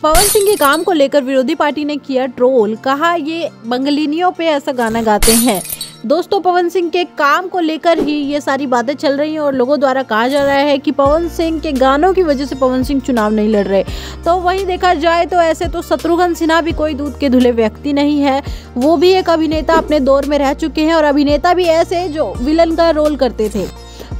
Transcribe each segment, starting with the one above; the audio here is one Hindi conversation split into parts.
पवन सिंह के काम को लेकर विरोधी पार्टी ने किया ट्रोल, कहा ये बंगलिनियों पे ऐसा गाना गाते हैं। दोस्तों, पवन सिंह के काम को लेकर ही ये सारी बातें चल रही हैं और लोगों द्वारा कहा जा रहा है कि पवन सिंह के गानों की वजह से पवन सिंह चुनाव नहीं लड़ रहे। तो वहीं देखा जाए तो ऐसे तो शत्रुघ्न सिन्हा भी कोई दूध के धुले व्यक्ति नहीं है। वो भी एक अभिनेता अपने दौर में रह चुके हैं और अभिनेता भी ऐसे जो विलन का रोल करते थे।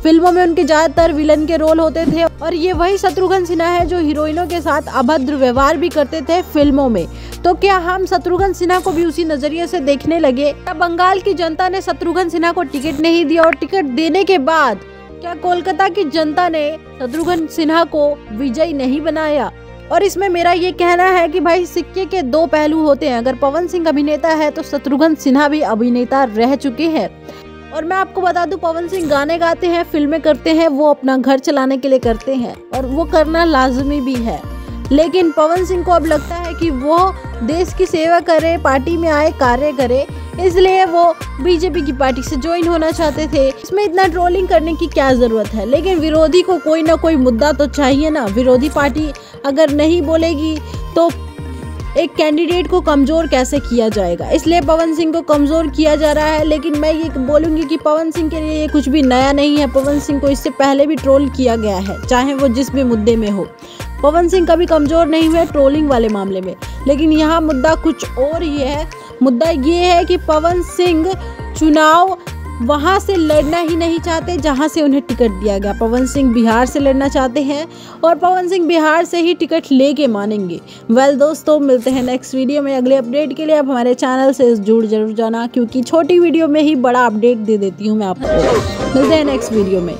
फिल्मों में उनके ज्यादातर विलन के रोल होते थे और ये वही शत्रुघ्न सिन्हा है जो हीरोइनों के साथ अभद्र व्यवहार भी करते थे फिल्मों में। तो क्या हम शत्रुघ्न सिन्हा को भी उसी नजरिए से देखने लगे? क्या बंगाल की जनता ने शत्रुघ्न सिन्हा को टिकट नहीं दिया और टिकट देने के बाद क्या कोलकाता की जनता ने शत्रुघ्न सिन्हा को विजयी नहीं बनाया? और इसमें मेरा ये कहना है कि भाई सिक्के के दो पहलू होते हैं। अगर पवन सिंह अभिनेता है तो शत्रुघ्न सिन्हा भी अभिनेता रह चुके हैं। और मैं आपको बता दूं, पवन सिंह गाने गाते हैं, फिल्में करते हैं, वो अपना घर चलाने के लिए करते हैं और वो करना लाजमी भी है। लेकिन पवन सिंह को अब लगता है कि वो देश की सेवा करे, पार्टी में आए, कार्य करे, इसलिए वो बीजेपी की पार्टी से ज्वाइन होना चाहते थे। इसमें इतना ट्रोलिंग करने की क्या जरूरत है? लेकिन विरोधी को कोई ना कोई मुद्दा तो चाहिए ना। विरोधी पार्टी अगर नहीं बोलेगी तो एक कैंडिडेट को कमजोर कैसे किया जाएगा? इसलिए पवन सिंह को कमजोर किया जा रहा है। लेकिन मैं ये बोलूंगी कि पवन सिंह के लिए ये कुछ भी नया नहीं है। पवन सिंह को इससे पहले भी ट्रोल किया गया है, चाहे वो जिस भी मुद्दे में हो। पवन सिंह कभी कमजोर नहीं हुए ट्रोलिंग वाले मामले में। लेकिन यहाँ मुद्दा कुछ और ही है। मुद्दा ये है कि पवन सिंह चुनाव वहाँ से लड़ना ही नहीं चाहते जहाँ से उन्हें टिकट दिया गया। पवन सिंह बिहार से लड़ना चाहते हैं और पवन सिंह बिहार से ही टिकट लेके मानेंगे। दोस्तों, मिलते हैं नेक्स्ट वीडियो में। अगले अपडेट के लिए आप हमारे चैनल से जुड़ जरूर जाना, क्योंकि छोटी वीडियो में ही बड़ा अपडेट दे देती हूँ मैं आपको। मिलते हैं नेक्स्ट वीडियो में।